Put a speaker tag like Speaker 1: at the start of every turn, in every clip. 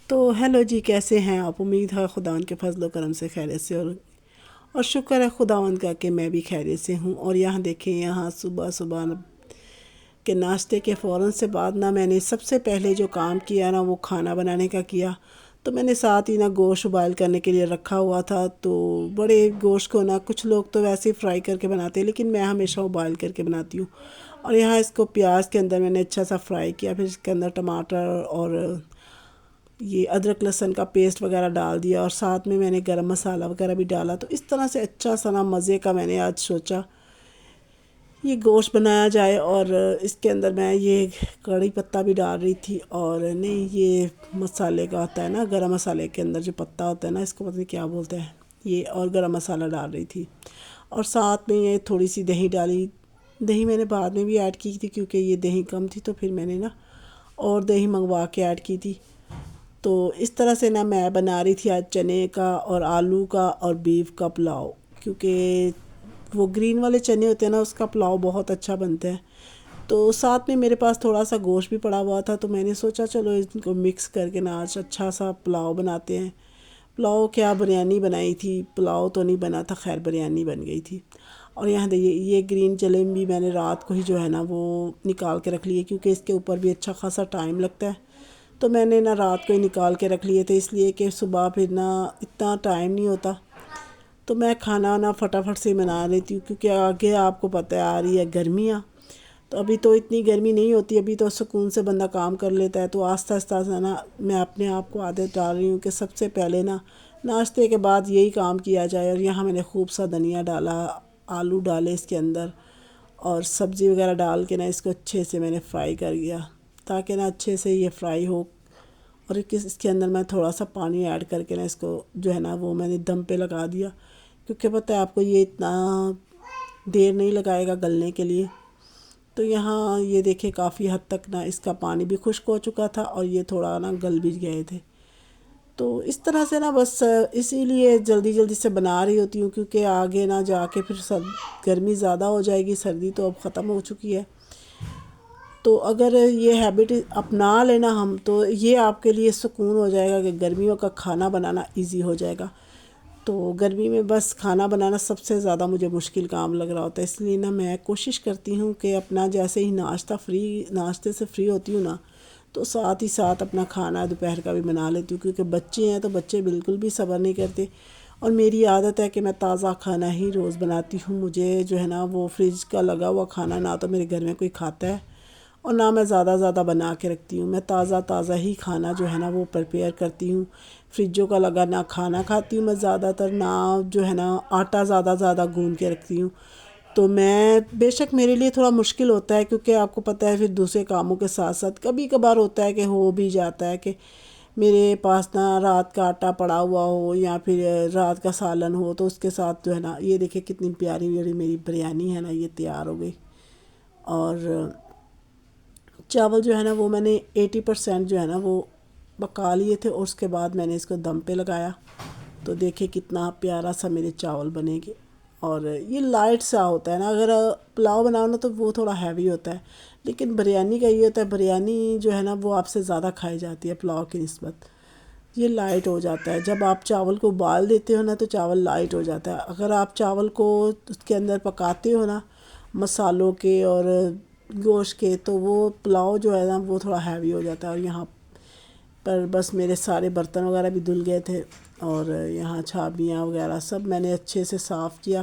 Speaker 1: تو ہیلو جی، کیسے ہیں آپ؟ امید ہے خداوند کے فضل و کرم سے خیریت سے اور شکر ہے خداوند کا کہ میں بھی خیریت سے ہوں۔ اور یہاں دیکھیں، یہاں صبح صبح کے ناشتے کے فوراً سے بعد میں نے سب سے پہلے جو کام کیا وہ کھانا بنانے کا کیا۔ تو میں نے ساتھ ہی گوشت بوائل کرنے کے لیے رکھا ہوا تھا۔ تو بڑے گوشت کو کچھ لوگ تو ویسے ہی فرائی کر کے بناتے ہیں، لیکن میں ہمیشہ بوائل کر کے بناتی ہوں۔ اور یہاں اس کو پیاز کے اندر میں نے اچھا سا فرائی کیا، پھر اس کے اندر ٹماٹر اور یہ ادرک لہسن کا پیسٹ وغیرہ ڈال دیا، اور ساتھ میں نے گرم مسالہ وغیرہ بھی ڈالا۔ تو اس طرح سے اچھا سا مزے کا میں نے آج سوچا یہ گوشت بنایا جائے۔ اور اس کے اندر میں یہ کڑی پتہ بھی ڈال رہی تھی، اور نہیں یہ مسالے کا ہوتا ہے گرم مسالے کے اندر جو پتہ ہوتا ہے اس کو پتہ نہیں کیا بولتے ہیں یہ، اور گرم مسالہ ڈال رہی تھی۔ اور ساتھ میں یہ تھوڑی سی دہی ڈالی۔ دہی میں نے بعد میں بھی ایڈ کی تھی کیونکہ یہ دہی کم تھی، تو پھر میں نے اور دہی منگوا کے ایڈ کی تھی۔ تو اس طرح سے میں بنا رہی تھی آج چنے کا اور آلو کا اور بیف کا پلاؤ، کیونکہ وہ گرین والے چنے ہوتے ہیں اس کا پلاؤ بہت اچھا بنتا ہے۔ تو ساتھ میں میرے پاس تھوڑا سا گوشت بھی پڑا ہوا تھا، تو میں نے سوچا چلو ان کو مکس کر کے آج اچھا سا پلاؤ بناتے ہیں۔ پلاؤ کیا، بریانی بنائی تھی، پلاؤ تو نہیں بنا تھا، خیر بریانی بن گئی تھی۔ اور یہاں دیکھیے یہ گرین چلے بھی میں نے رات کو ہی جو ہے وہ نکال کے رکھ لیے، کیونکہ اس کے اوپر بھی اچھا خاصا ٹائم لگتا ہے۔ تو میں نے رات کو ہی نکال کے رکھ لیے تھے، اس لیے کہ صبح پھر اتنا ٹائم نہیں ہوتا۔ تو میں کھانا فٹافٹ سے بنا لیتی ہوں، کیونکہ آگے آپ کو پتہ ہے آ رہی ہے گرمیاں۔ تو ابھی تو اتنی گرمی نہیں ہوتی، ابھی تو سکون سے بندہ کام کر لیتا ہے۔ تو آہستہ آہستہ میں اپنے آپ کو عادت ڈال رہی ہوں کہ سب سے پہلے ناشتے کے بعد یہی کام کیا جائے۔ اور یہاں میں نے خوب سا دھنیا ڈالا، آلو ڈالے اس کے اندر، اور سبزی وغیرہ ڈال کے اس کو اچھے سے میں نے فرائی کر گیا، تاکہ اچھے سے یہ فرائی ہو۔ اور اس کے اندر میں تھوڑا سا پانی ایڈ کر کے اس کو جو ہے وہ میں نے دم پہ لگا دیا، کیونکہ پتہ ہے آپ کو یہ اتنا دیر نہیں لگائے گا گلنے کے لیے۔ تو یہاں یہ دیکھیں کافی حد تک اس کا پانی بھی خشک ہو چکا تھا، اور یہ تھوڑا گل بھی گئے تھے۔ تو اس طرح سے بس اسی لیے جلدی جلدی سے بنا رہی ہوتی ہوں، کیونکہ آگے جا کے پھر گرمی زیادہ ہو جائے گی، سردی تو اب ختم ہو چکی ہے۔ تو اگر یہ ہیبٹ اپنا لینا ہم، تو یہ آپ کے لیے سکون ہو جائے گا کہ گرمیوں کا کھانا بنانا ایزی ہو جائے گا۔ تو گرمی میں بس کھانا بنانا سب سے زیادہ مجھے مشکل کام لگ رہا ہوتا ہے، اس لیے میں کوشش کرتی ہوں کہ اپنا جیسے ہی ناشتے سے فری ہوتی ہوں تو ساتھ ہی ساتھ اپنا کھانا دوپہر کا بھی بنا لیتی ہوں، کیونکہ بچے ہیں تو بچے بالکل بھی صبر نہیں کرتے۔ اور میری عادت ہے کہ میں تازہ کھانا ہی روز بناتی ہوں۔ مجھے جو ہے وہ فریج کا لگا ہوا کھانا تو میرے گھر میں کوئی کھاتا ہے، اور میں زیادہ بنا کے رکھتی ہوں۔ میں تازہ ہی کھانا جو ہے وہ پریپیئر کرتی ہوں۔ فریجوں کا لگا کھانا کھاتی ہوں میں زیادہ تر، جو ہے آٹا زیادہ گون کے رکھتی ہوں۔ تو میں بے شک میرے لیے تھوڑا مشکل ہوتا ہے، کیونکہ آپ کو پتہ ہے پھر دوسرے کاموں کے ساتھ ساتھ کبھی کبھار ہوتا ہے کہ ہو بھی جاتا ہے کہ میرے پاس رات کا آٹا پڑا ہوا ہو، یا پھر رات کا سالن ہو، تو اس کے ساتھ جو ہے یہ دیکھیں کتنی پیاری میری بریانی ہے یہ تیار ہو گئی۔ اور چاول جو ہے وہ میں نے 80% جو ہے وہ پکا لیے تھے، اور اس کے بعد میں نے اس کو دم پہ لگایا۔ تو دیکھیں کتنا پیارا سا میرے چاول بنے گے۔ اور یہ لائٹ سا ہوتا ہے اگر پلاؤ بنانا تو وہ تھوڑا ہیوی ہوتا ہے، لیکن بریانی کا یہ ہوتا ہے، بریانی جو ہے وہ آپ سے زیادہ کھائی جاتی ہے پلاؤ کی نسبت۔ یہ لائٹ ہو جاتا ہے، جب آپ چاول کو ابال دیتے ہو تو چاول لائٹ ہو جاتا ہے۔ اگر آپ چاول کو اس کے اندر پکاتے ہو مسالوں کے اور گوشت کے، تو وہ پلاؤ جو ہے وہ تھوڑا ہیوی ہو جاتا ہے۔ اور یہاں پر بس میرے سارے برتن وغیرہ بھی دھل گئے تھے، اور یہاں چھابیاں وغیرہ سب میں نے اچھے سے صاف کیا،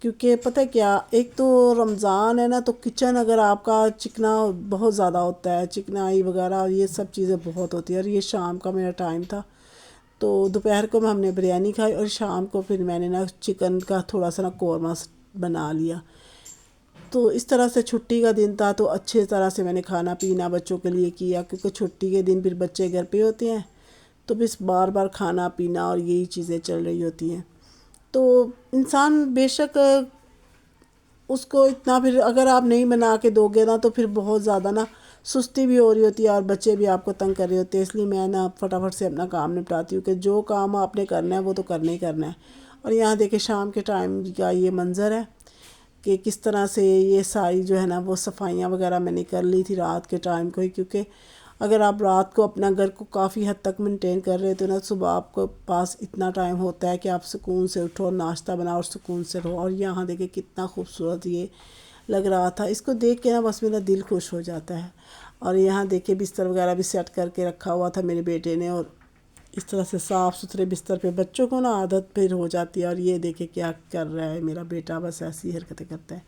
Speaker 1: کیونکہ پتہ کیا، ایک تو رمضان ہے تو کچن اگر آپ کا چکنا بہت زیادہ ہوتا ہے، چکنائی وغیرہ یہ سب چیزیں بہت ہوتی ہیں۔ اور یہ شام کا میرا ٹائم تھا، تو دوپہر کو ہم نے بریانی کھائی، اور شام کو پھر میں نے چکن کا تھوڑا سا قورمہ بنا لیا۔ تو اس طرح سے چھٹی کا دن تھا، تو اچھے طرح سے میں نے کھانا پینا بچوں کے لیے کیا، کیونکہ چھٹی کے دن پھر بچے گھر پہ ہوتے ہیں، تو بس بار بار کھانا پینا اور یہی چیزیں چل رہی ہوتی ہیں۔ تو انسان بے شک اس کو اتنا پھر اگر آپ نہیں بنا کے دو گے تو پھر بہت زیادہ سستی بھی ہو رہی ہوتی ہے، اور بچے بھی آپ کو تنگ کر رہے ہوتے ہیں۔ اس لیے میں فٹافٹ سے اپنا کام نپٹاتی ہوں کہ جو کام آپ نے کرنا ہے وہ تو کرنا ہی کرنا ہے۔ اور یہاں دیکھیں شام کے ٹائم کا یہ منظر ہے کہ کس طرح سے یہ ساری جو ہے وہ صفائیاں وغیرہ میں نے کر لی تھی رات کے ٹائم کو ہی، کیونکہ اگر آپ رات کو اپنا گھر کو کافی حد تک مینٹین کر رہے تو نا صبح آپ کو پاس اتنا ٹائم ہوتا ہے کہ آپ سکون سے اٹھو، ناشتہ بناؤ اور سکون سے رہو۔ اور یہاں دیکھیں کتنا خوبصورت یہ لگ رہا تھا، اس کو دیکھ کے نا بس میرا دل خوش ہو جاتا ہے۔ اور یہاں دیکھیں بستر وغیرہ بھی سیٹ کر کے رکھا ہوا تھا میرے بیٹے نے، اور اس طرح سے صاف ستھرے بستر پہ بچوں کو نا عادت پھر ہو جاتی ہے۔ اور یہ دیکھیں کیا کر رہا ہے میرا بیٹا، بس ایسی حرکتیں کرتا ہے۔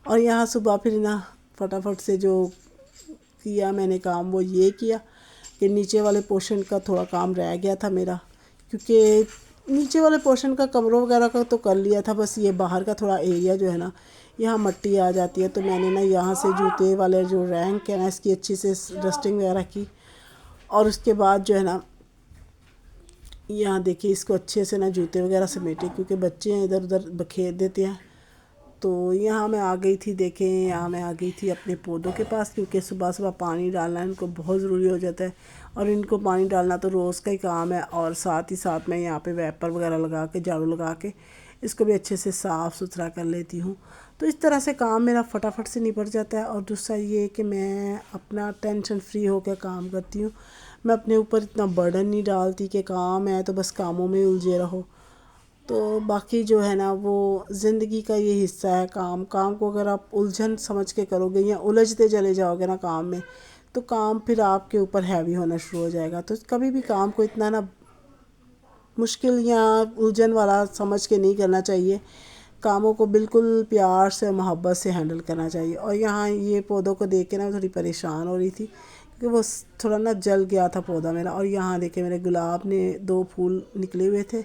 Speaker 1: اور یہاں صبح پھر نا فٹافٹ سے جو کیا میں نے کام وہ یہ کیا کہ نیچے والے پورشن کا تھوڑا کام رہ گیا تھا میرا، کیونکہ نیچے والے پورشن کا کمروں وغیرہ کا تو کر لیا تھا، بس یہ باہر کا تھوڑا ایریا جو ہے نا یہاں مٹی آ جاتی ہے، تو میں نے نا یہاں سے جوتے والے جو رینک ہے نا اس کی اچھی سے ڈسٹنگ وغیرہ کی، اور اس کے بعد جو ہے نا یہاں دیکھیے اس کو اچھے سے نا جوتے وغیرہ سمیٹے، کیونکہ بچے ہیں ادھر ادھر بکھیر دیتے ہیں۔ تو یہاں میں آ گئی تھی، دیکھیں یہاں میں آ گئی تھی اپنے پودوں کے پاس، کیونکہ صبح صبح پانی ڈالنا ان کو بہت ضروری ہو جاتا ہے، اور ان کو پانی ڈالنا تو روز کا ہی کام ہے۔ اور ساتھ ہی ساتھ میں یہاں پہ ویپر وغیرہ لگا کے جھاڑو لگا کے اس کو بھی اچھے سے صاف ستھرا کر لیتی ہوں۔ تو اس طرح سے کام میرا فٹافٹ سے نپٹ جاتا ہے۔ اور دوسرا یہ کہ میں اپنا ٹینشن فری ہو کے کام کرتی ہوں، میں اپنے اوپر اتنا برڈن نہیں ڈالتی کہ کام ہے تو بس کاموں میں الجھے رہو۔ تو باقی جو ہے نا وہ زندگی کا یہ حصہ ہے، کام کو اگر آپ الجھن سمجھ کے کرو گے یا الجھتے چلے جاؤ گے نا کام میں، تو کام پھر آپ کے اوپر ہیوی ہونا شروع ہو جائے گا۔ تو کبھی بھی کام کو اتنا نا مشکل یا الجھن والا سمجھ کے نہیں کرنا چاہیے، کاموں کو بالکل پیار سے محبت سے ہینڈل کرنا چاہیے۔ اور یہاں یہ پودوں کو دیکھ کے نا تھوڑی پریشان ہو رہی تھی، کیونکہ وہ تھوڑا نا جل گیا تھا پودا میرا۔ اور یہاں دیکھیں میرے گلاب نے 2 پھول نکلے ہوئے تھے،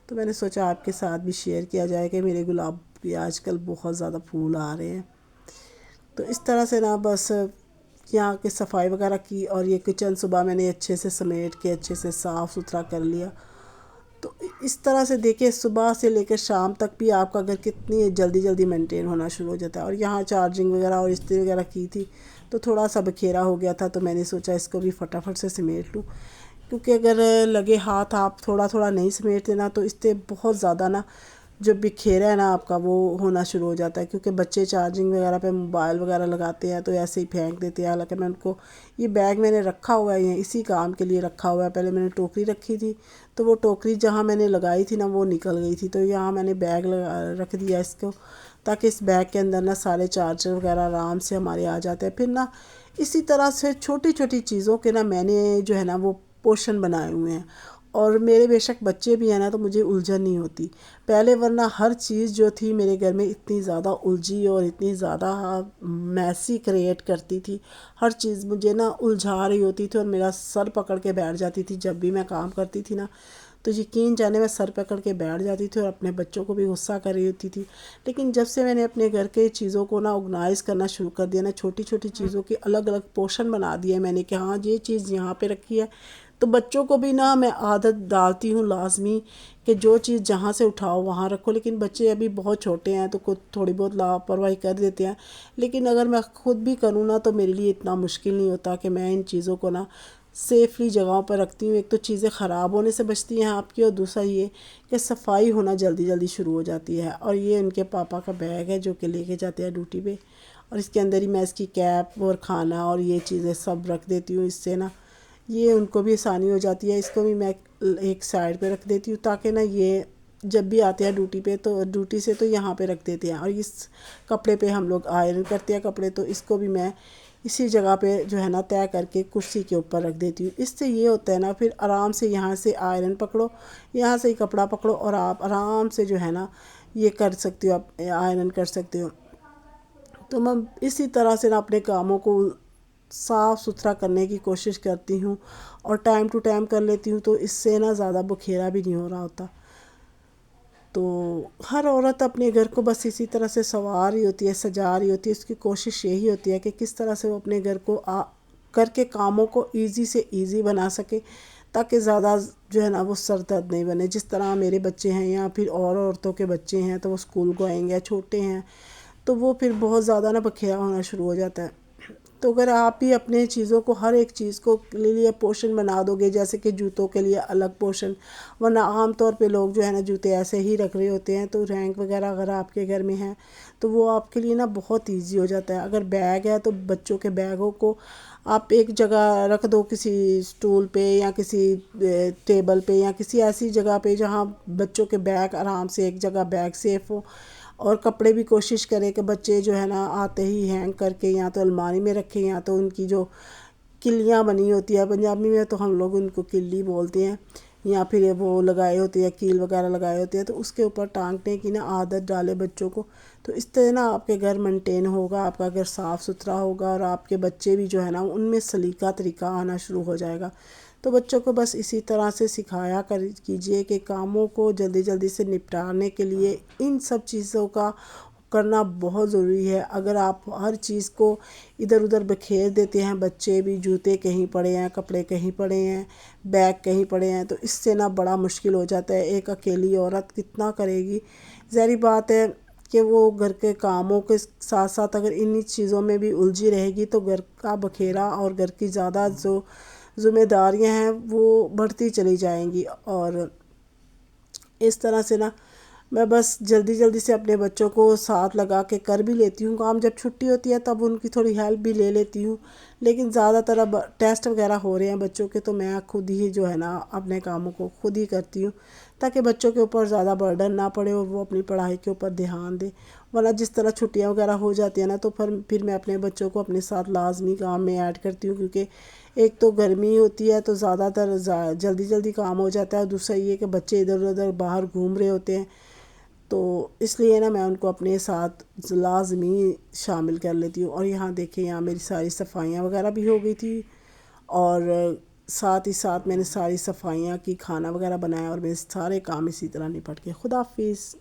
Speaker 1: تو میں نے سوچا آپ کے ساتھ بھی شیئر کیا جائے کہ میرے گلاب بھی آج کل بہت زیادہ پھول آ رہے ہیں۔ تو اس طرح سے نا بس یہاں کی صفائی وغیرہ کی، اور یہ کچن صبح میں نے اچھے سے سمیٹ کے اچھے سے صاف ستھرا کر لیا۔ تو اس طرح سے دیکھیں صبح سے لے کے شام تک بھی آپ کا گھر کتنی جلدی جلدی مینٹین ہونا شروع ہو جاتا ہے۔ اور یہاں چارجنگ وغیرہ اور استری وغیرہ کی تھی تو تھوڑا سا بکھیرا ہو گیا تھا، تو میں نے سوچا اس کو بھی فٹافٹ سے سمیٹ لوں، کیونکہ اگر لگے ہاتھ آپ تھوڑا تھوڑا نہیں سمیٹتے نا تو اس سے بہت زیادہ نا جو بکھیرا ہے نا آپ کا وہ ہونا شروع ہو جاتا ہے، کیونکہ بچے چارجنگ وغیرہ پہ موبائل وغیرہ لگاتے ہیں تو ایسے ہی پھینک دیتے ہیں۔ حالانکہ میں ان کو یہ بیگ میں نے رکھا ہوا ہے، یہ اسی کام کے لیے رکھا ہوا ہے۔ پہلے میں نے ٹوکری رکھی تھی تو وہ ٹوکری جہاں میں نے لگائی تھی نا وہ نکل گئی تھی، تو یہاں میں نے بیگ رکھ دیا اس کو، تاکہ اس بیگ کے اندر نا سارے چارجر وغیرہ آرام سے ہمارے آ جاتے ہیں۔ پھر نا اسی طرح سے چھوٹی چھوٹی چیزوں کے نا میں نے جو ہے نا وہ پورشن بنائے ہوئے ہیں، اور میرے بے شک بچے بھی ہیں نا تو مجھے الجھن نہیں ہوتی پہلے، ورنہ ہر چیز جو تھی میرے گھر میں اتنی زیادہ الجھی اور اتنی زیادہ میسی کریٹ کرتی تھی، ہر چیز مجھے نا الجھا رہی ہوتی تھی اور میرا سر پکڑ کے بیٹھ جاتی تھی۔ جب بھی میں کام کرتی تھی نا تو یقین جانے میں سر پکڑ کے بیٹھ جاتی تھی اور اپنے بچوں کو بھی غصہ کر رہی ہوتی تھی۔ لیکن جب سے میں نے اپنے گھر کے چیزوں کو نا آرگنائز کرنا شروع کر دیا نا، چھوٹی چھوٹی چیزوں کے الگ الگ پورشن بنا دیے میں نے کہ ہاں یہ چیز یہاں پہ رکھی ہے، تو بچوں کو بھی نا میں عادت ڈالتی ہوں لازمی کہ جو چیز جہاں سے اٹھاؤ وہاں رکھو۔ لیکن بچے ابھی بہت چھوٹے ہیں تو تھوڑی بہت لاپرواہی کر دیتے ہیں، لیکن اگر میں خود بھی کروں نا تو میرے لیے اتنا مشکل نہیں ہوتا کہ میں ان چیزوں کو نا سیفلی جگہوں پر رکھتی ہوں۔ ایک تو چیزیں خراب ہونے سے بچتی ہیں آپ کی، اور دوسرا یہ کہ صفائی ہونا جلدی جلدی شروع ہو جاتی ہے۔ اور یہ ان کے پاپا کا بیگ ہے جو کہ لے کے جاتے ہیں ڈیوٹی پہ، اور اس کے اندر ہی میں اس کی کیپ اور کھانا اور یہ چیزیں سب رکھ دیتی ہوں، اس سے نا یہ ان کو بھی آسانی ہو جاتی ہے۔ اس کو بھی میں ایک سائڈ پہ رکھ دیتی ہوں تاکہ نا یہ جب بھی آتے ہیں ڈیوٹی پہ تو ڈیوٹی سے تو یہاں پہ رکھ دیتے ہیں۔ اور اس کپڑے پہ ہم لوگ آئرن کرتے ہیں کپڑے، تو اس کو بھی میں اسی جگہ پہ جو ہے نا طے کر کے کرسی کے اوپر رکھ دیتی ہوں۔ اس سے یہ ہوتا ہے نا پھر آرام سے یہاں سے آئرن پکڑو، یہاں سے ہی کپڑا پکڑو اور آپ آرام سے جو ہے نا یہ کر سکتے ہو، آپ آئرن کر سکتے ہو۔ تو میں اسی طرح سے نا اپنے کاموں کو صاف ستھرا کرنے کی کوشش کرتی ہوں اور ٹائم ٹو ٹائم کر لیتی ہوں، تو اس سے نا زیادہ بکھیرا بھی نہیں ہو رہا ہوتا۔ تو ہر عورت اپنے گھر کو بس اسی طرح سے سنوار رہی ہوتی ہے، سجا رہی ہوتی ہے، اس کی کوشش یہی ہوتی ہے کہ کس طرح سے وہ اپنے گھر کو کر کے کاموں کو ایزی سے ایزی بنا سکے، تاکہ زیادہ جو ہے نا وہ سر درد نہیں بنے۔ جس طرح میرے بچے ہیں یا پھر اور عورتوں کے بچے ہیں تو وہ اسکول گوئنگ یا چھوٹے ہیں تو وہ پھر بہت زیادہ نا بکھیرا ہونا شروع ہو جاتا ہے۔ تو اگر آپ بھی اپنے چیزوں کو ہر ایک چیز کو لیے پورشن بنا دو گے، جیسے کہ جوتوں کے لیے الگ پورشن، ورنہ عام طور پہ لوگ جو ہے نا جوتے ایسے ہی رکھ رہے ہوتے ہیں، تو رینک وغیرہ اگر آپ کے گھر میں ہیں تو وہ آپ کے لیے نا بہت ایزی ہو جاتا ہے۔ اگر بیگ ہے تو بچوں کے بیگوں کو آپ ایک جگہ رکھ دو کسی اسٹول پہ یا کسی ٹیبل پہ یا کسی ایسی جگہ پہ جہاں بچوں کے بیگ آرام سے ایک جگہ بیگ سیف ہو، اور کپڑے بھی کوشش کریں کہ بچے جو ہے نا آتے ہی ہینگ کر کے یا تو الماری میں رکھیں، یا تو ان کی جو کلیاں بنی ہوتی ہے، پنجابی میں تو ہم لوگ ان کو کلی بولتے ہیں، یا پھر وہ لگائے ہوتے ہیں کیل وغیرہ لگائے ہوتے ہیں، تو اس کے اوپر ٹانگنے کی نا عادت ڈالے بچوں کو. تو اس طرح نا آپ کے گھر مینٹین ہوگا، آپ کا گھر صاف ستھرا ہوگا، اور آپ کے بچے بھی جو ہے نا ان میں سلیقہ طریقہ آنا شروع ہو جائے گا. تو بچوں کو بس اسی طرح سے سکھایا کیجئے کہ کاموں کو جلدی جلدی سے نپٹانے کے لیے ان سب چیزوں کا کرنا بہت ضروری ہے. اگر آپ ہر چیز کو ادھر ادھر بکھیر دیتے ہیں، بچے بھی جوتے کہیں پڑے ہیں، کپڑے کہیں پڑے ہیں، بیگ کہیں پڑے ہیں، تو اس سے نا بڑا مشکل ہو جاتا ہے. ایک اکیلی عورت کتنا کرے گی؟ ظاہری بات ہے کہ وہ گھر کے کاموں کے ساتھ ساتھ اگر انہی چیزوں میں بھی الجھی رہے گی تو گھر کا بکھیرا اور گھر کی زیادہ جو ذمہ داریاں ہیں وہ بڑھتی چلی جائیں گی. اور اس طرح سے نا میں بس جلدی جلدی سے اپنے بچوں کو ساتھ لگا کے کر بھی لیتی ہوں کام. جب چھٹی ہوتی ہے تب ان کی تھوڑی ہیلپ بھی لے لیتی ہوں، لیکن زیادہ تر اب ٹیسٹ وغیرہ ہو رہے ہیں بچوں کے، تو میں خود ہی جو ہے نا اپنے کاموں کو خود ہی کرتی ہوں، تاکہ بچوں کے اوپر زیادہ برڈن نہ پڑے اور وہ اپنی پڑھائی کے اوپر دھیان دیں. ورنہ جس طرح چھٹیاں وغیرہ ہو جاتی ہیں نا تو پھر میں اپنے بچوں کو اپنے ساتھ لازمی کام میں ایڈ کرتی ہوں، کیونکہ ایک تو گرمی ہوتی ہے تو زیادہ تر جلدی جلدی کام ہو جاتا ہے، اور دوسرا یہ کہ بچے ادھر ادھر باہر گھوم رہے ہوتے ہیں، تو اس لیے نا میں ان کو اپنے ساتھ لازمی شامل کر لیتی ہوں. اور یہاں دیکھیں یہاں میری ساری صفائیاں وغیرہ بھی ہو گئی تھی، اور ساتھ ہی ساتھ میں نے ساری صفائیاں کی، کھانا وغیرہ بنایا، اور میرے سارے کام اسی طرح نپٹ کے. خدا حافظ.